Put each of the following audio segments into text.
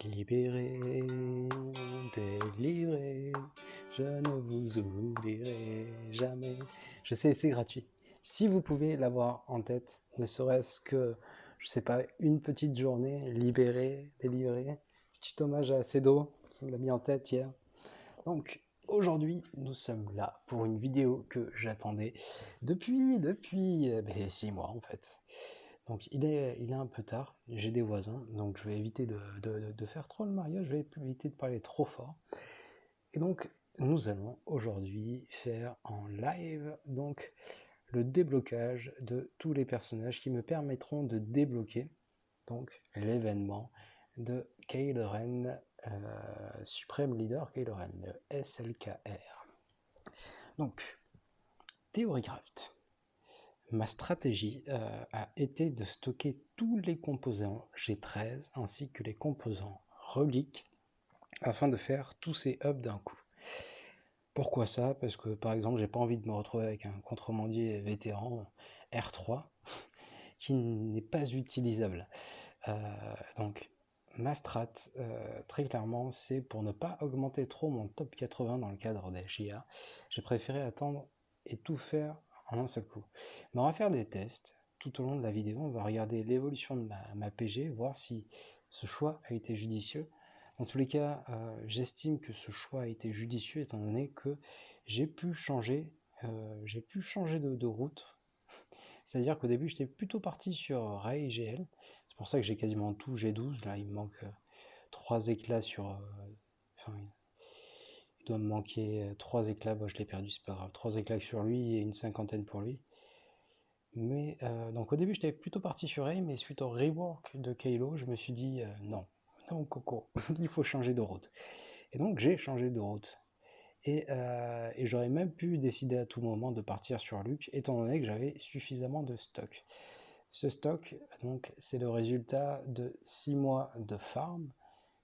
Libéré, délivré, je ne vous oublierai jamais. Je sais, c'est gratuit. Si vous pouvez l'avoir en tête, ne serait-ce que, je sais pas, une petite journée, libéré, délivré, petit hommage à Cedo, qui me l'a mis en tête hier. Donc, aujourd'hui, nous sommes là pour une vidéo que j'attendais depuis 6 mois en fait. Donc il est un peu tard, j'ai des voisins, donc je vais éviter de faire trop le mariage, je vais éviter de parler trop fort. Et donc nous allons aujourd'hui faire en live donc le déblocage de tous les personnages qui me permettront de débloquer donc l'événement de Kylo Ren, Supreme Leader Kylo Ren, le SLKR. Donc, ThéoryCraft. Ma stratégie a été de stocker tous les composants G13 ainsi que les composants reliques afin de faire tous ces hubs d'un coup. Pourquoi ça? Parce que par exemple, j'ai pas envie de me retrouver avec un contrebandier vétéran R3 qui n'est pas utilisable. Donc, ma strat, très clairement, c'est pour ne pas augmenter trop mon top 80 dans le cadre des GA. J'ai préféré attendre et tout faire en un seul coup. Mais on va faire des tests tout au long de la vidéo. On va regarder l'évolution de ma PG, voir si ce choix a été judicieux. Dans tous les cas, j'estime que ce choix a été judicieux étant donné que j'ai pu changer de route. C'est-à-dire qu'au début, j'étais plutôt parti sur Ray GL. C'est pour ça que j'ai quasiment tout G12. Là, il me manque 3 éclats sur... Enfin, il doit me manquer 3 éclats. Bon, je l'ai perdu, c'est pas grave. 3 éclats sur lui et une cinquantaine pour lui. Mais donc au début, j'étais plutôt parti sur Ray, mais suite au rework de Kylo, je me suis dit non, non, Coco, il faut changer de route. Et donc, j'ai changé de route. Et j'aurais même pu décider à tout moment de partir sur Luke, étant donné que j'avais suffisamment de stock. Ce stock, donc, c'est le résultat de 6 mois de farm,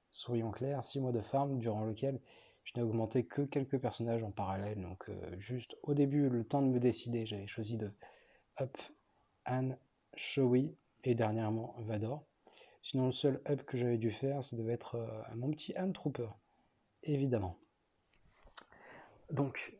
soyons clairs, 6 mois de farm durant lequel je n'ai augmenté que quelques personnages en parallèle. Donc, juste au début, le temps de me décider, j'avais choisi de up Anne, Chewie et dernièrement Vador. Sinon, le seul up que j'avais dû faire, ça devait être mon petit Anne Trooper, évidemment. Donc,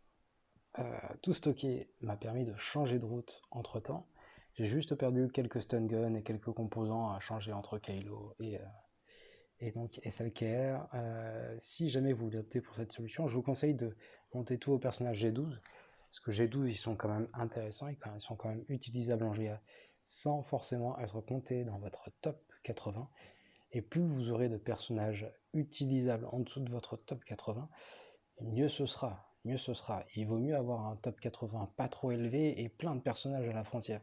tout stocker m'a permis de changer de route entre temps. J'ai juste perdu quelques stun guns et quelques composants à changer entre Kylo et donc SLKR. Si jamais vous voulez opter pour cette solution, je vous conseille de monter tous vos personnages G12, parce que G12 ils sont quand même intéressants, ils sont quand même utilisables en GA sans forcément être comptés dans votre top 80. Et plus vous aurez de personnages utilisables en dessous de votre top 80, mieux ce sera. Mieux ce sera. Il vaut mieux avoir un top 80 pas trop élevé et plein de personnages à la frontière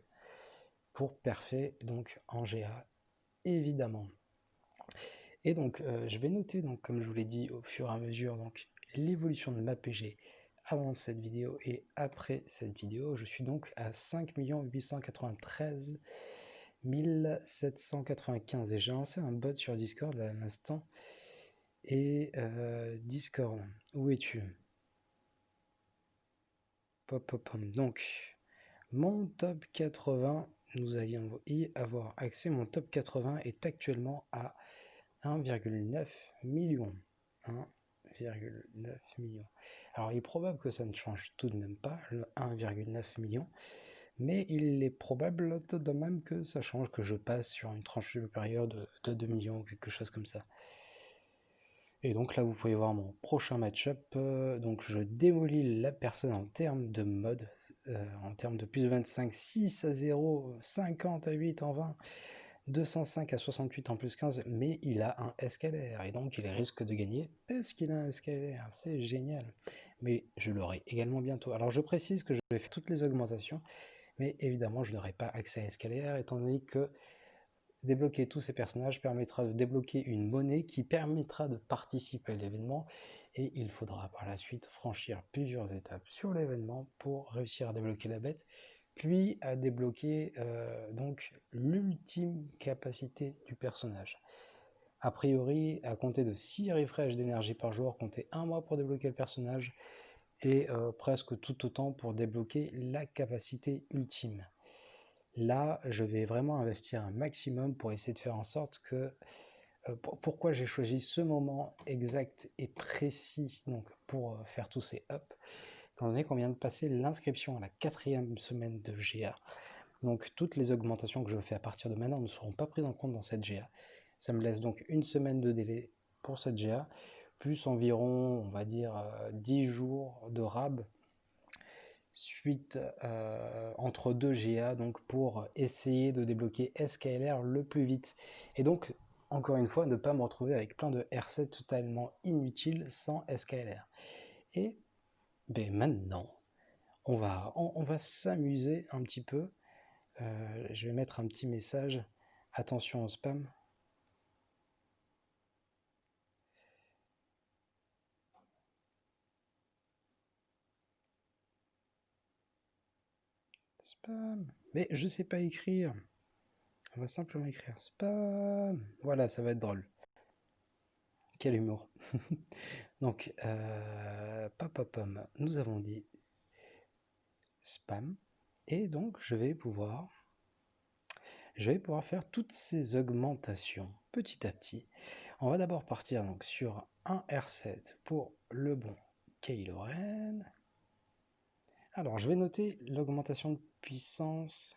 pour perfer donc en GA, évidemment. Et donc je vais noter, donc comme je vous l'ai dit au fur et à mesure, donc l'évolution de ma PG avant cette vidéo et après cette vidéo. Je suis donc à 5 893 795 et j'ai lancé un bot sur Discord à l'instant. Et Discord, où es-tu? Pop, pop, pop. Donc, mon top 80, nous allions y avoir accès. Mon top 80 est actuellement à 1,9 million. 1,9 million. Alors, il est probable que ça ne change tout de même pas, le 1,9 million. Mais il est probable tout de même que ça change, que je passe sur une tranche supérieure de 2 millions ou quelque chose comme ça. Et donc là, vous pouvez voir mon prochain match-up. Donc je démolis la personne en termes de mode, en termes de plus 25, 6 à 0, 50 à 8 en 20, 205 à 68 en plus 15, mais il a un SKLR et donc il risque de gagner parce qu'il a un SKLR. C'est génial. Mais je l'aurai également bientôt. Alors je précise que je vais faire toutes les augmentations, mais évidemment je n'aurai pas accès à SKLR étant donné que débloquer tous ces personnages permettra de débloquer une monnaie qui permettra de participer à l'événement et il faudra par la suite franchir plusieurs étapes sur l'événement pour réussir à débloquer la bête, puis à débloquer donc l'ultime capacité du personnage. A priori, à compter de 6 refresh d'énergie par jour, comptez 1 mois pour débloquer le personnage et presque tout autant pour débloquer la capacité ultime. Là, je vais vraiment investir un maximum pour essayer de faire en sorte que pourquoi j'ai choisi ce moment exact et précis donc, pour faire tous ces ups, étant donné qu'on vient de passer l'inscription à la 4e semaine de GA. Donc toutes les augmentations que je fais à partir de maintenant ne seront pas prises en compte dans cette GA. Ça me laisse donc une semaine de délai pour cette GA, plus environ, on va dire, 10 jours de RAB suite entre deux GA, donc pour essayer de débloquer SKLR le plus vite. Et donc, encore une fois, ne pas me retrouver avec plein de R7 totalement inutiles sans SKLR. Et ben maintenant, on va s'amuser un petit peu. Je vais mettre un petit message. Attention au spam. Spam. Mais je sais pas écrire. On va simplement écrire spam. Voilà, ça va être drôle. Quel humour. Donc, papapam, nous avons dit spam. Et donc, je vais pouvoir faire toutes ces augmentations petit à petit. On va d'abord partir donc sur un R7 pour le bon Kylo Ren. Alors, je vais noter l'augmentation de puissance,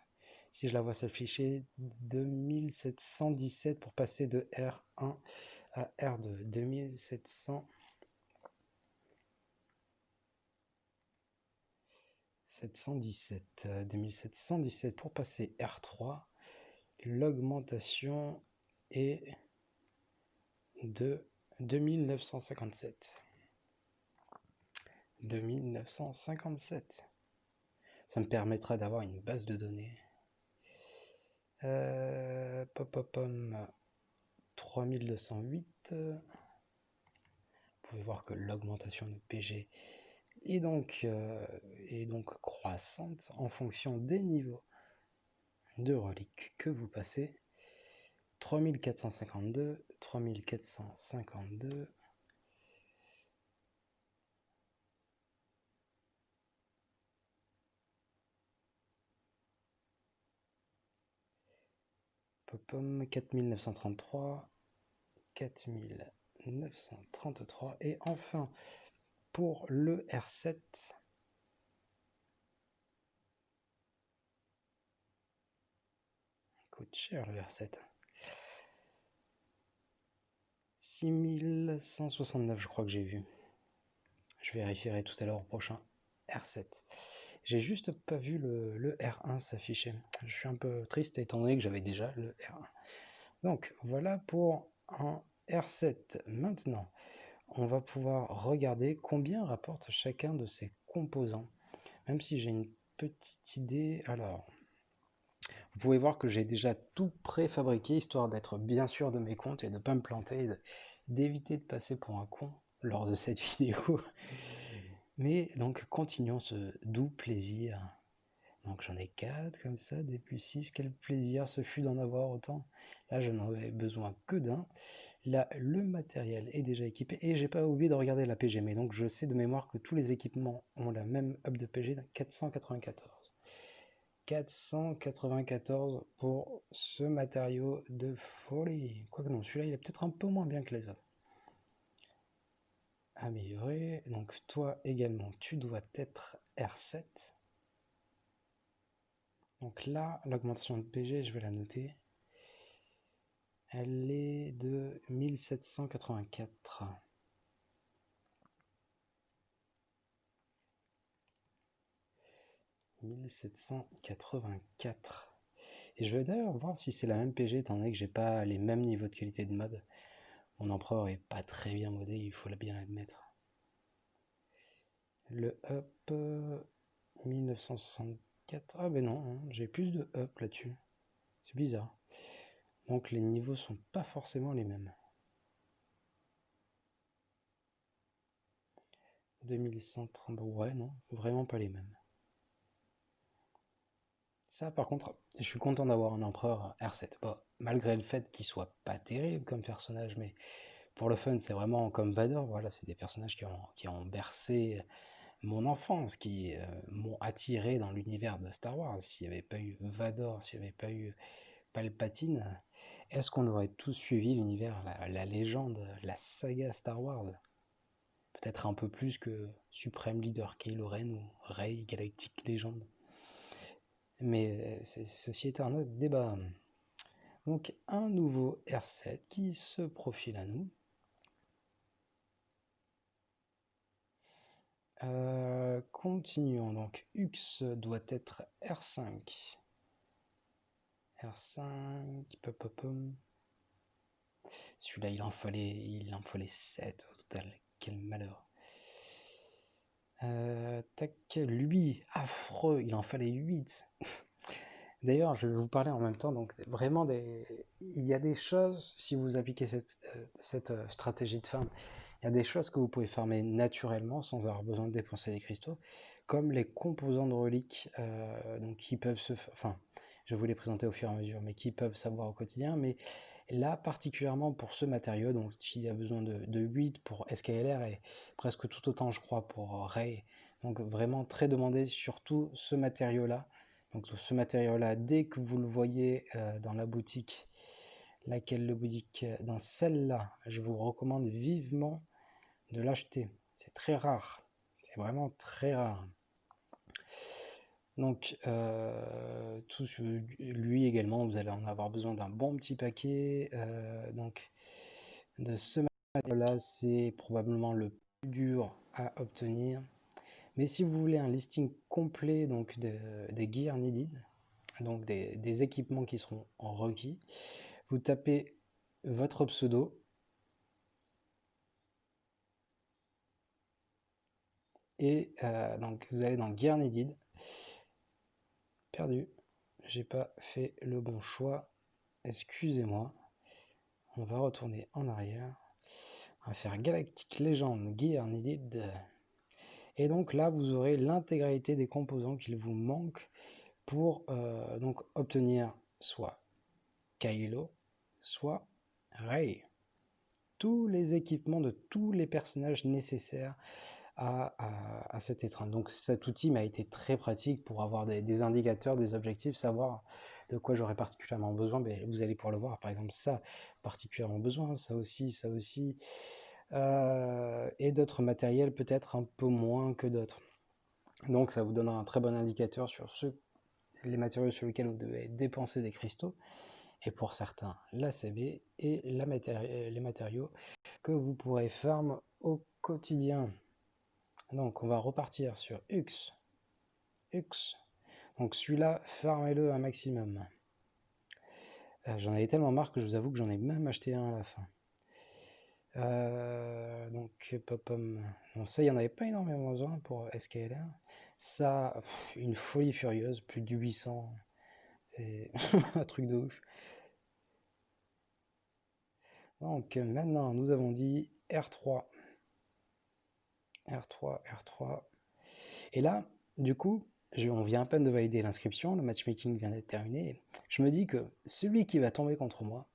si je la vois s'afficher, 2717 pour passer de R1 à R2. 2717 pour passer R3. L'augmentation est de 2957. 2957. Ça me permettra d'avoir une base de données. Pop-pom 3208. Vous pouvez voir que l'augmentation de PG est donc croissante en fonction des niveaux de reliques que vous passez. 3452, 3452. Popom 4933, 4933 et enfin pour le R7 coûte cher le R7 6169 je crois que j'ai vu, je vérifierai tout à l'heure au prochain R7. J'ai juste pas vu le R1 s'afficher, je suis un peu triste étant donné que j'avais déjà le R1. Donc voilà pour un R7. Maintenant on va pouvoir regarder combien rapporte chacun de ces composants, même si j'ai une petite idée. Alors, vous pouvez voir que j'ai déjà tout préfabriqué, histoire d'être bien sûr de mes comptes et de ne pas me planter, d'éviter de passer pour un con lors de cette vidéo. Mais donc, continuons ce doux plaisir. Donc j'en ai 4 comme ça, des plus 6, quel plaisir ce fut d'en avoir autant. Là, je n'en avais besoin que d'un. Là, le matériel est déjà équipé et j'ai pas oublié de regarder la PG, mais donc je sais de mémoire que tous les équipements ont la même up de PG, 494. 494 pour ce matériau de folie. Quoique non, celui-là il est peut-être un peu moins bien que les autres. Amélioré, donc toi également tu dois être R7. Donc là, l'augmentation de PG, je vais la noter. Elle est de 1784. 1784. Et je vais d'ailleurs voir si c'est la même PG, étant donné que j'ai pas les mêmes niveaux de qualité de mode. Mon empereur est pas très bien modé, il faut bien l'admettre. Le up 1964. Ah ben non, hein, j'ai plus de up là-dessus. C'est bizarre. Donc les niveaux sont pas forcément les mêmes. 2130, ouais non, vraiment pas les mêmes. Ça par contre, je suis content d'avoir un empereur R7. Bon, malgré le fait qu'il soit pas terrible comme personnage, mais pour le fun, c'est vraiment comme Vador, voilà, c'est des personnages qui ont bercé mon enfance, qui m'ont attiré dans l'univers de Star Wars. S'il n'y avait pas eu Vador, s'il n'y avait pas eu Palpatine, est-ce qu'on aurait tous suivi l'univers, la légende, la saga Star Wars? Peut-être un peu plus que Supreme Leader Kylo Ren ou Rey Galactic Legend. Mais ceci est un autre débat. Donc un nouveau R7 qui se profile à nous. Continuons, donc Hux doit être R5. R5, celui-là il en fallait 7 au total, quel malheur. Tac, lui, affreux, il en fallait 8. D'ailleurs, je vais vous parler en même temps, donc vraiment, il y a des choses, si vous appliquez cette stratégie de farm, il y a des choses que vous pouvez farmer naturellement sans avoir besoin de dépenser des cristaux, comme les composants de reliques, donc qui peuvent enfin, je vais vous les présenter au fur et à mesure, mais qui peuvent savoir au quotidien, mais là, particulièrement pour ce matériau, donc il y a besoin de 8 pour SKLR et presque tout autant, je crois, pour Ray, donc vraiment très demandé, surtout ce matériau-là. Donc ce matériau-là, dès que vous le voyez dans la boutique, laquelle le boutique, dans celle-là, je vous recommande vivement de l'acheter. C'est très rare, c'est vraiment très rare. Donc lui également, vous allez en avoir besoin d'un bon petit paquet. Donc de ce matériau-là, c'est probablement le plus dur à obtenir. Mais si vous voulez un listing complet donc des gear needed, donc des équipements qui seront requis, vous tapez votre pseudo et donc vous allez dans Gear Needed. Perdu, j'ai pas fait le bon choix, excusez-moi. On va retourner en arrière, on va faire Galactic Legend Gear Needed. Et donc là vous aurez l'intégralité des composants qu'il vous manque pour donc obtenir soit Kylo, soit Rey. Tous les équipements de tous les personnages nécessaires à cette étreinte. Donc cet outil m'a été très pratique pour avoir des indicateurs, des objectifs, savoir de quoi j'aurais particulièrement besoin. Mais vous allez pouvoir le voir, par exemple ça, particulièrement besoin, ça aussi, et d'autres matériels peut-être un peu moins que d'autres. Donc ça vous donnera un très bon indicateur sur les matériaux sur lesquels vous devez dépenser des cristaux, et pour certains l'ACB et les matériaux que vous pourrez farm au quotidien. Donc on va repartir sur Hux. Donc celui-là, farmez-le un maximum. J'en avais tellement marre que je vous avoue que j'en ai même acheté un à la fin. Donc Popom. Bon, ça, il n'y en avait pas énormément besoin pour SKLR. Ça, une folie furieuse, plus de 800. C'est un truc de ouf. Donc maintenant, nous avons dit R3. R3. Et là, du coup, on vient à peine de valider l'inscription, le matchmaking vient d'être terminé. Je me dis que celui qui va tomber contre moi,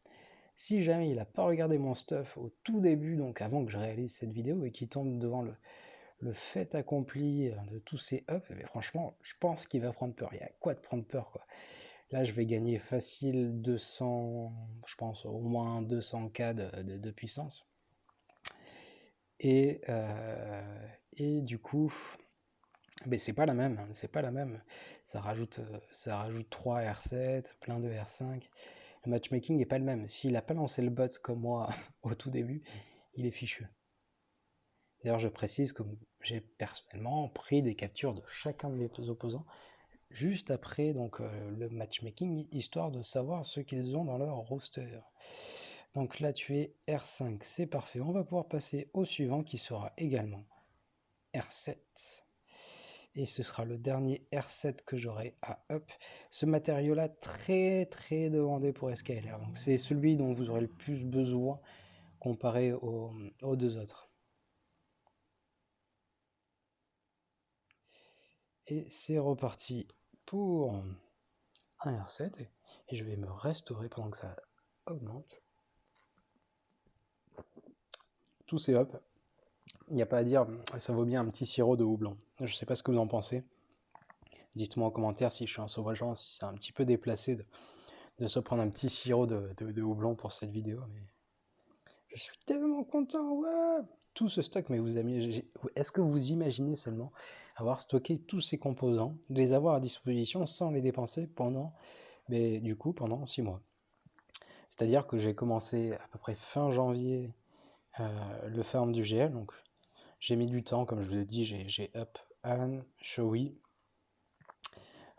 si jamais il n'a pas regardé mon stuff au tout début, donc avant que je réalise cette vidéo, et qu'il tombe devant le fait accompli de tous ces ups, eh franchement, je pense qu'il va prendre peur. Il y a quoi de prendre peur, quoi. Là, je vais gagner facile 200, je pense au moins 200K de puissance. Et du coup, mais c'est pas la même, Ça rajoute 3 R7, plein de R5. Le matchmaking n'est pas le même. S'il n'a pas lancé le bot comme moi au tout début, il est fichu. D'ailleurs, je précise que j'ai personnellement pris des captures de chacun de mes opposants juste après donc, le matchmaking, histoire de savoir ce qu'ils ont dans leur roster. Donc là, tu es R5, c'est parfait. On va pouvoir passer au suivant qui sera également R7. Et ce sera le dernier R7 que j'aurai à up. Ce matériau-là, très très demandé pour SKLR. Donc c'est celui dont vous aurez le plus besoin comparé aux deux autres. Et c'est reparti pour un R7. Et je vais me restaurer pendant que ça augmente. Tous ces up. Il n'y a pas à dire, ça vaut bien un petit sirop de houblon. Je ne sais pas ce que vous en pensez. Dites-moi en commentaire si je suis un sauvageant, si c'est un petit peu déplacé de se prendre un petit sirop de houblon pour cette vidéo, mais je suis tellement content, ouais. Tout ce stock, mais est-ce que vous imaginez seulement avoir stocké tous ces composants, les avoir à disposition sans les dépenser pendant, mais du coup, pendant 6 mois. C'est-à-dire que j'ai commencé à peu près fin janvier le farm du GL, donc j'ai mis du temps, comme je vous ai dit, j'ai up Anne, Shoei,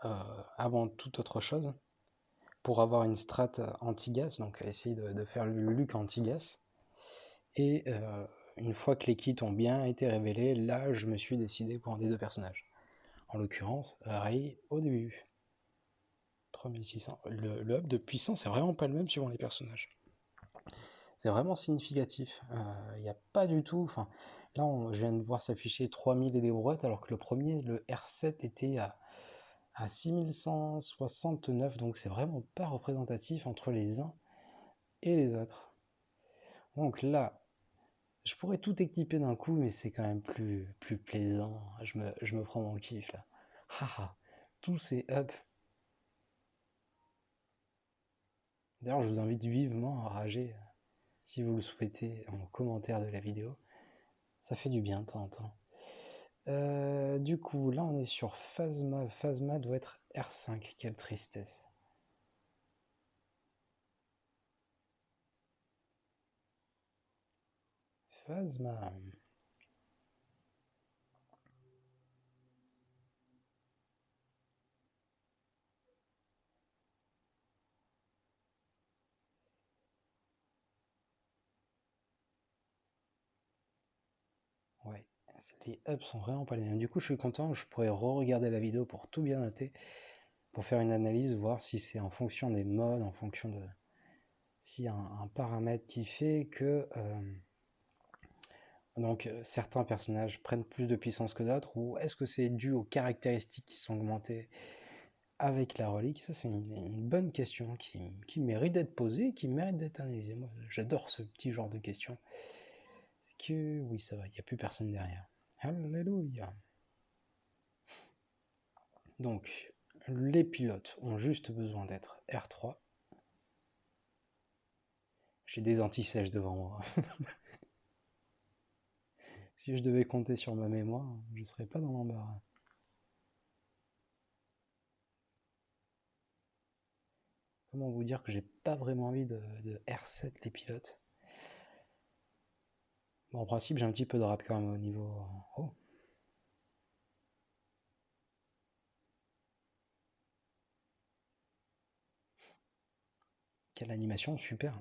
avant toute autre chose, pour avoir une strat anti-gas, donc essayer de faire le Luc anti-gas. Et une fois que les kits ont bien été révélés, là je me suis décidé pour un des deux personnages. En l'occurrence, Ray au début. 3600. Le up de puissance c'est vraiment pas le même suivant les personnages. C'est vraiment significatif. Il n'y a pas du tout. Enfin, là, je viens de voir s'afficher 3000 et des brouettes, alors que le premier, le R7, était à 6169. Donc, c'est vraiment pas représentatif entre les uns et les autres. Donc là, je pourrais tout équiper d'un coup, mais c'est quand même plus plaisant. Je me prends mon kiff là. Haha, tous ces ups. D'ailleurs, je vous invite vivement à rager, si vous le souhaitez, en commentaire de la vidéo. Ça fait du bien de temps en temps. Du coup, là on est sur Phasma. Phasma doit être R5. Quelle tristesse. Phasma. Ouais, les ups sont vraiment pas les mêmes. Du coup, je suis content. Je pourrais re-regarder la vidéo pour tout bien noter, pour faire une analyse, voir si c'est en fonction des modes, en fonction de... s'il y a un paramètre qui fait que... donc, certains personnages prennent plus de puissance que d'autres, ou est-ce que c'est dû aux caractéristiques qui sont augmentées avec la relique? Ça, c'est une bonne question qui mérite d'être posée, qui mérite d'être analysée. Moi, j'adore ce petit genre de questions. C'est que, oui, ça va, il n'y a plus personne derrière. Alléluia. Donc, les pilotes ont juste besoin d'être R3. J'ai des anti-sèches devant moi. Si je devais compter sur ma mémoire, je ne serais pas dans l'embarras. Comment vous dire que j'ai pas vraiment envie de R7 les pilotes? Bon, en principe, j'ai un petit peu de rap quand même au niveau... Oh. Quelle animation, super.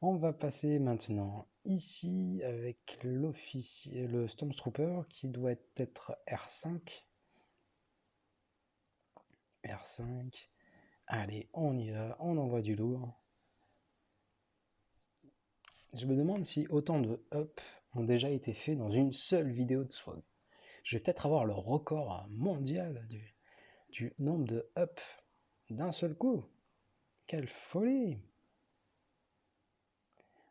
On va passer maintenant ici avec l'officier, le Stormtrooper qui doit être R5. R5. Allez, on y va, on envoie du lourd. Je me demande si autant de up ont déjà été faits dans une seule vidéo de swag. Je vais peut-être avoir le record mondial du nombre de up d'un seul coup. Quelle folie!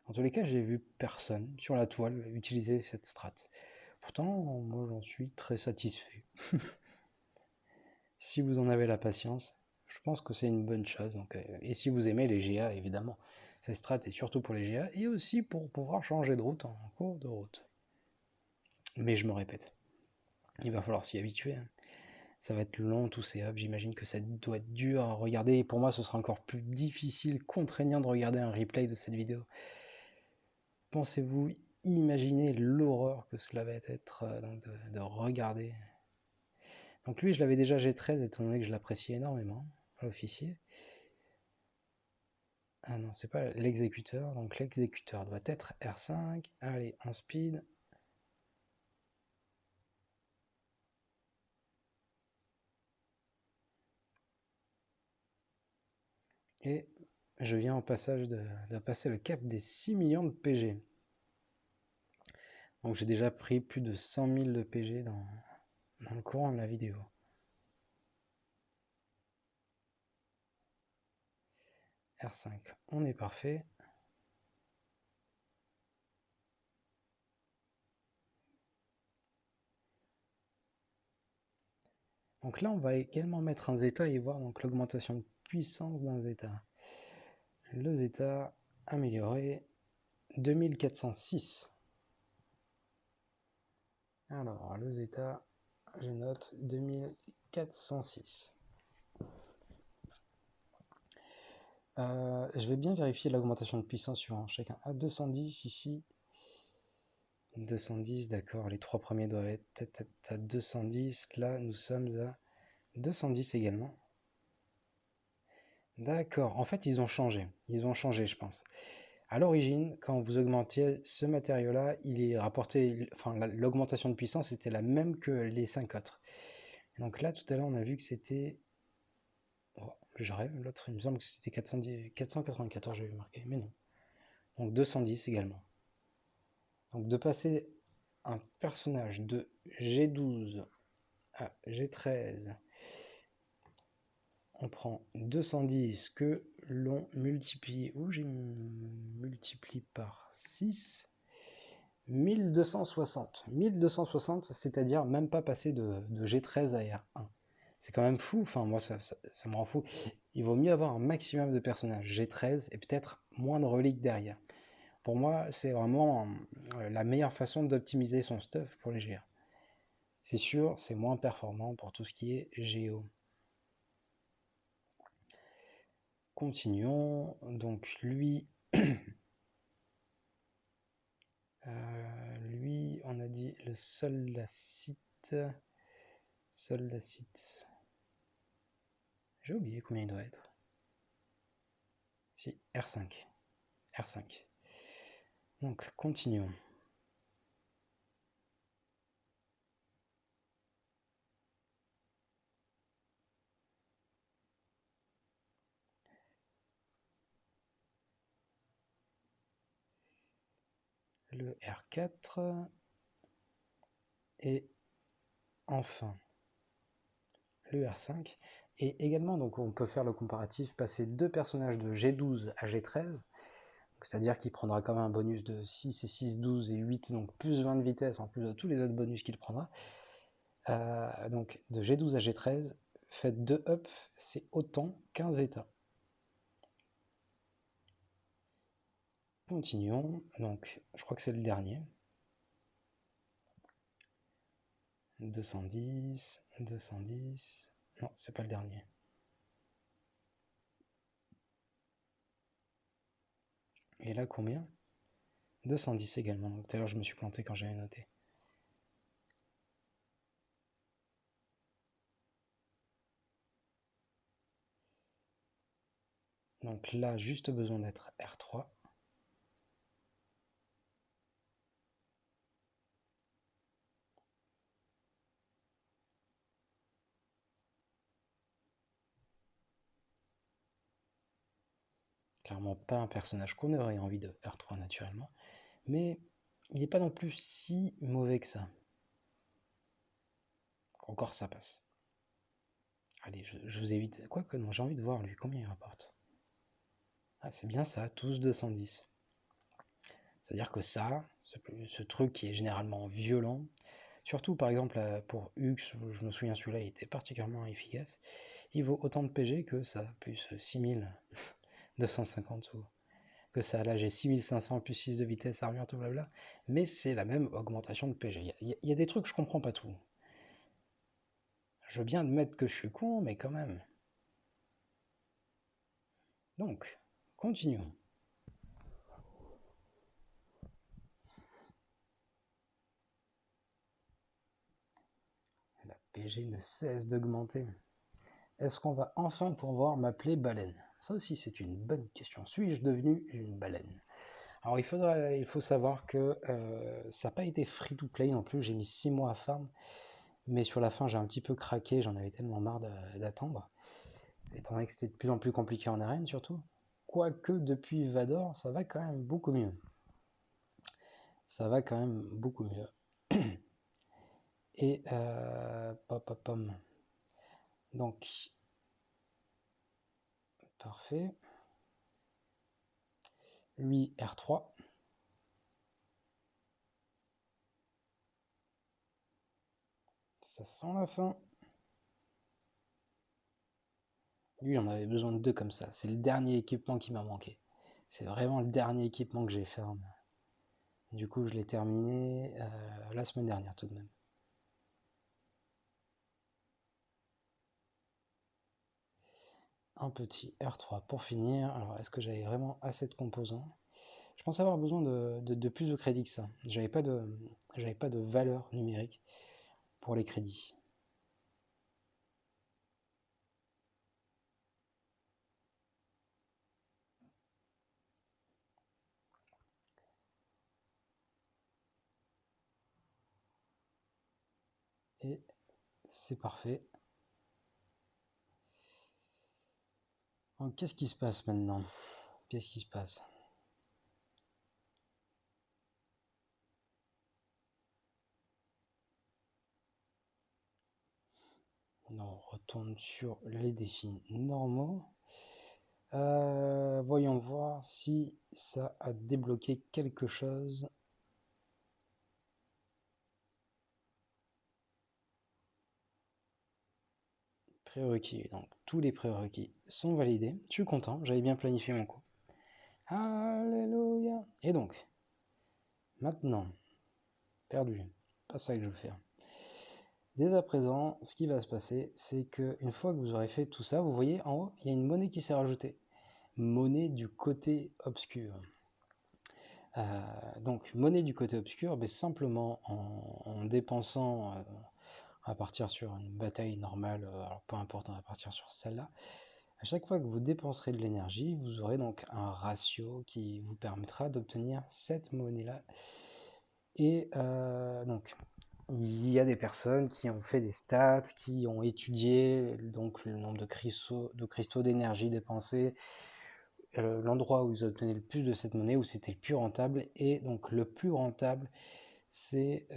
En tous les cas, j'ai vu personne sur la toile utiliser cette strat. Pourtant, moi j'en suis très satisfait. Si vous en avez la patience, je pense que c'est une bonne chose. Donc, et si vous aimez les GA, évidemment, cette strat est surtout pour les GA et aussi pour pouvoir changer de route en cours de route. Mais je me répète, il va falloir s'y habituer. Hein. Ça va être long tous ces hubs, j'imagine que ça doit être dur à regarder. Et pour moi, ce sera encore plus difficile, contraignant de regarder un replay de cette vidéo. Pensez-vous imaginer l'horreur que cela va être donc de regarder. Donc lui, je l'avais déjà G13 étant donné que je l'appréciais énormément, l'officier. Ah non, c'est pas l'exécuteur, donc l'exécuteur doit être R5. Allez, en speed. Et je viens au passage de passer le cap des 6 millions de PG. Donc j'ai déjà pris plus de 100 000 de PG dans le courant de la vidéo. R5, on est parfait. Donc là, on va également mettre un zeta et voir l'augmentation de puissance d'un zeta. Le zeta amélioré, 2406. Alors, le zeta, je note 2406. Je vais bien vérifier l'augmentation de puissance sur chacun. À 210 ici. 210, d'accord. Les trois premiers doivent être à 210. Là, nous sommes à 210 également. D'accord. En fait, ils ont changé. Ils ont changé, je pense. À l'origine, quand vous augmentiez ce matériau-là, il est rapporté, enfin, l'augmentation de puissance était la même que les 5 autres. Donc là, tout à l'heure, on a vu que c'était... Oh, je rêve, l'autre, il me semble que c'était 494, j'avais marqué, mais non. Donc 210 également. Donc de passer un personnage de G12 à G13, on prend 210 que l'on multiplie, ou j'ai multiplie par 6, 1260. 1260, c'est-à-dire même pas passer de G13 à R1. C'est quand même fou, enfin moi ça me rend fou. Il vaut mieux avoir un maximum de personnages G13 et peut-être moins de reliques derrière. Pour moi, c'est vraiment la meilleure façon d'optimiser son stuff pour les GA. C'est sûr, c'est moins performant pour tout ce qui est Géo. Continuons. Donc lui, lui, on a dit le soldacite. Soldacite. J'ai oublié combien il doit être. Si, R5. R5. Donc, continuons. Le R4. Et enfin, le R5. Et également, donc on peut faire le comparatif, passer deux personnages de G12 à G13. C'est-à-dire qu'il prendra quand même un bonus de 6 et 6, 12 et 8, donc plus 20 de vitesse, en plus de tous les autres bonus qu'il prendra. Donc de G12 à G13, faites 2 up, c'est autant qu'un zeta. Continuons, donc je crois que c'est le dernier. 210, 210, non, c'est pas le dernier. Et là combien? 210 également, donc tout à l'heure je me suis planté quand j'avais noté. Donc là, juste besoin d'être R3. Clairement pas un personnage qu'on aurait envie de R3 naturellement, mais il n'est pas non plus si mauvais que ça. Encore ça passe. Allez, je vous évite. Quoique non, j'ai envie de voir lui, combien il rapporte. Ah, c'est bien ça, tous 210. C'est-à-dire que ça, ce truc qui est généralement violent, surtout par exemple pour Hux, je me souviens celui-là, il était particulièrement efficace, il vaut autant de PG que ça, plus 6250 ou que ça. Là j'ai 6500 plus 6 de vitesse, armure, tout blabla, mais c'est la même augmentation de PG. Il y a des trucs, je comprends pas tout. Je veux bien admettre que je suis con, mais quand même. Donc, continuons. La PG ne cesse d'augmenter. Est-ce qu'on va enfin pouvoir m'appeler baleine? Ça aussi, c'est une bonne question. Suis-je devenu une baleine? Alors, il faut savoir que ça n'a pas été free-to-play non plus. J'ai mis 6 mois à farm. Mais sur la fin, j'ai un petit peu craqué. J'en avais tellement marre d'attendre. Étant donné que c'était de plus en plus compliqué en arène, surtout. Quoique, depuis Vador, ça va quand même beaucoup mieux. Ça va quand même beaucoup mieux. Et, donc, parfait. Lui, R3. Ça sent la fin. Lui, on avait besoin de 2 comme ça. C'est le dernier équipement qui m'a manqué. C'est vraiment le dernier équipement que j'ai fait. Du coup, je l'ai terminé la semaine dernière tout de même. Un petit R3 pour finir. Alors, est-ce que j'avais vraiment assez de composants? Je pense avoir besoin de plus de crédits que ça. J'avais pas de valeur numérique pour les crédits. Et c'est parfait. Donc, qu'est-ce qui se passe maintenant? Qu'est-ce qui se passe? On retourne sur les défis normaux. Voyons voir si ça a débloqué quelque chose. Prérequis. Donc tous les prérequis sont validés. Je suis content, j'avais bien planifié mon coup. Alléluia. Et donc, maintenant, perdu. Pas ça que je veux faire. Dès à présent, ce qui va se passer, c'est que une fois que vous aurez fait tout ça, vous voyez en haut, il y a une monnaie qui s'est rajoutée. Monnaie du côté obscur. Donc, monnaie du côté obscur, mais simplement en dépensant, on va partir sur une bataille normale, alors peu importe, on va partir sur celle-là. À chaque fois que vous dépenserez de l'énergie, vous aurez donc un ratio qui vous permettra d'obtenir cette monnaie-là. Et donc, il y a des personnes qui ont fait des stats, qui ont étudié donc le nombre de cristaux d'énergie dépensés, l'endroit où ils obtenaient le plus de cette monnaie, où c'était le plus rentable. Et donc le plus rentable, c'est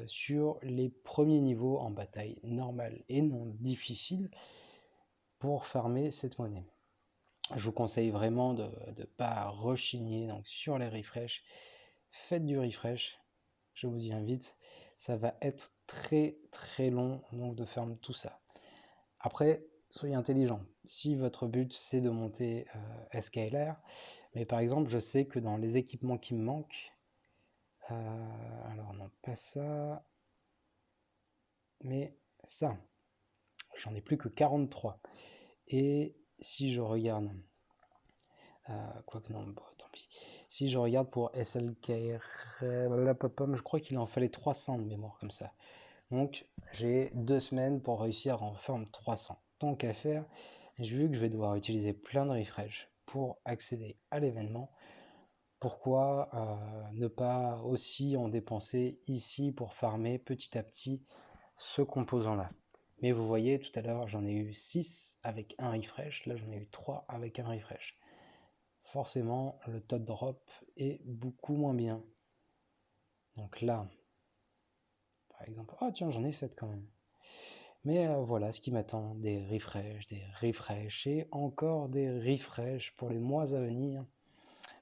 sur les premiers niveaux en bataille normale et non difficile pour farmer cette monnaie. Je vous conseille vraiment de ne pas rechigner donc sur les refresh. Faites du refresh, je vous y invite. Ça va être très très long donc de farm tout ça. Après, soyez intelligent. Si votre but c'est de monter SKLR, mais par exemple, je sais que dans les équipements qui me manquent, alors non, pas ça, mais ça, j'en ai plus que 43. Et si je regarde, quoique non, bon, tant pis. Si je regarde pour SLKR, je crois qu'il en fallait 300 de mémoire comme ça. Donc j'ai 2 semaines pour réussir à en farm 300. Tant qu'à faire, j'ai vu que je vais devoir utiliser plein de refresh pour accéder à l'événement. Pourquoi ne pas aussi en dépenser ici pour farmer petit à petit ce composant-là? Mais vous voyez, tout à l'heure, j'en ai eu 6 avec un refresh. Là, j'en ai eu 3 avec un refresh. Forcément, le taux de drop est beaucoup moins bien. Donc là, par exemple... Ah tiens, j'en ai 7 quand même. Mais voilà ce qui m'attend, des refresh et encore des refresh pour les mois à venir.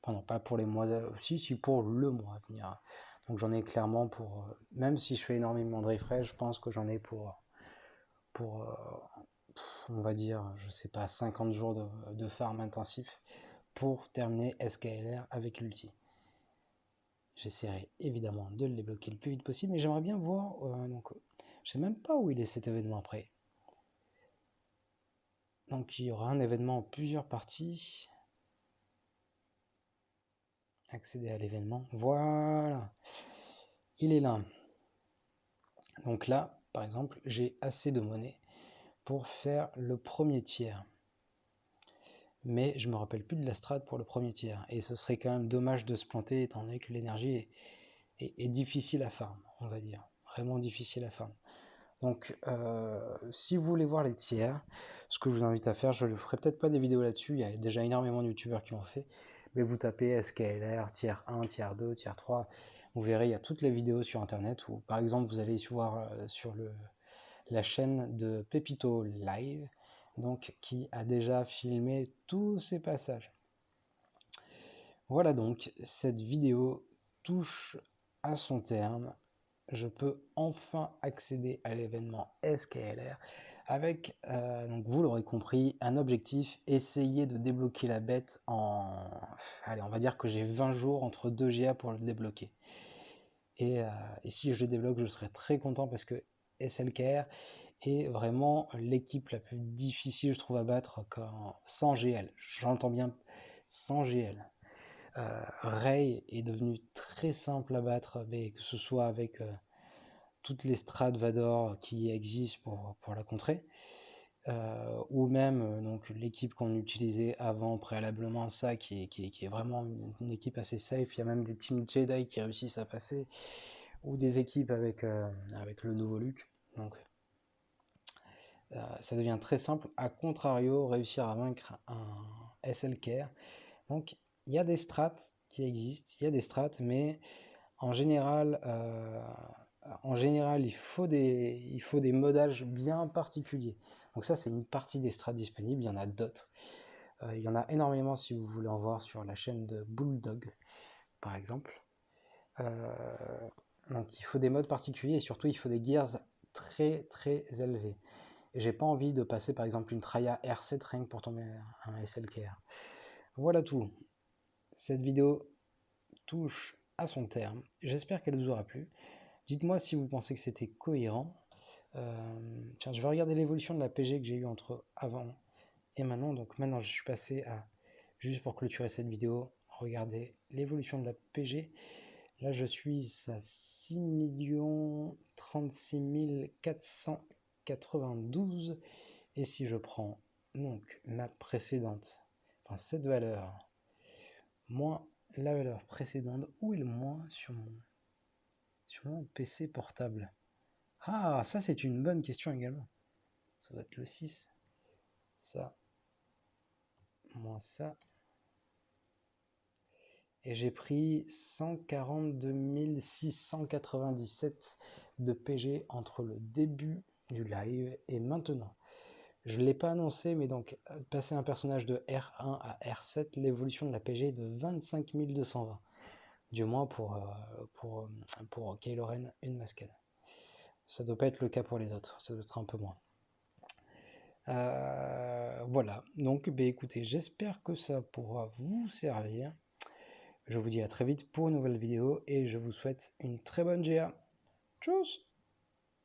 Enfin non, pas pour les mois à... Si, pour le mois à venir. Donc j'en ai clairement pour... même si je fais énormément de refresh, je pense que j'en ai pour on va dire, je sais pas, 50 jours de farm intensif pour terminer SKLR avec l'ulti. J'essaierai évidemment de le débloquer le plus vite possible, mais j'aimerais bien voir... donc, je sais même pas où il est cet événement après. Donc il y aura un événement en plusieurs parties. Accéder à l'événement. Voilà. Il est là. Donc là, par exemple, j'ai assez de monnaie pour faire le premier tiers. Mais je me rappelle plus de la strat pour le premier tiers. Et ce serait quand même dommage de se planter étant donné que l'énergie est difficile à farm, on va dire. Vraiment difficile à farm. Donc si vous voulez voir les tiers, ce que je vous invite à faire, je ne ferai peut-être pas des vidéos là-dessus, il y a déjà énormément de youtubeurs qui l'ont fait, mais vous tapez SKLR, tiers 1, tiers 2, tiers 3, vous verrez, il y a toutes les vidéos sur internet, ou par exemple vous allez voir sur la chaîne de Pepito Live, donc qui a déjà filmé tous ces passages. Voilà donc, cette vidéo touche à son terme. je peux enfin accéder à l'événement SKLR avec, donc vous l'aurez compris, un objectif, essayer de débloquer la bête en... Allez, on va dire que j'ai 20 jours entre 2 GA pour le débloquer. Et si je le débloque, je serai très content parce que SLKR est vraiment l'équipe la plus difficile, je trouve, à battre sans GL. J'entends bien sans GL. Ray est devenu très simple à battre, que ce soit avec toutes les strats Vador qui existent pour la contrer, ou même donc l'équipe qu'on utilisait avant préalablement, ça qui est vraiment une équipe assez safe. Il y a même des teams Jedi qui réussissent à passer, ou des équipes avec le nouveau Luke. Donc ça devient très simple. A contrario, réussir à vaincre un SLKR. Donc il y a des strats qui existent, il y a des strats, mais en général, il faut des modages bien particuliers. Donc ça, c'est une partie des strats disponibles. Il y en a d'autres. Il y en a énormément si vous voulez en voir sur la chaîne de Bulldog, par exemple. Donc il faut des modes particuliers et surtout il faut des gears très très élevés. Et j'ai pas envie de passer par exemple une Traya R7 rien que pour tomber un SLKR. Voilà tout. Cette vidéo touche à son terme. J'espère qu'elle vous aura plu. Dites-moi si vous pensez que c'était cohérent. Tiens, je vais regarder l'évolution de la PG que j'ai eue entre avant et maintenant. Donc maintenant, je suis passé à, juste pour clôturer cette vidéo, regardez l'évolution de la PG. Là, je suis à 6 36 492. Et si je prends donc ma précédente, enfin cette valeur, moins la valeur précédente, où est le moins sur mon PC portable? Ah, ça c'est une bonne question également. Ça doit être le 6. Ça, moins ça. Et j'ai pris 142 697 de PG entre le début du live et maintenant. Je ne l'ai pas annoncé, mais donc passer un personnage de R1 à R7, l'évolution de la PG est de 25 220. Du moins pour Kylo Ren, une mascade. Ça ne doit pas être le cas pour les autres, ça doit être un peu moins. Voilà, donc écoutez, j'espère que ça pourra vous servir. Je vous dis à très vite pour une nouvelle vidéo et je vous souhaite une très bonne GA. Tchuss!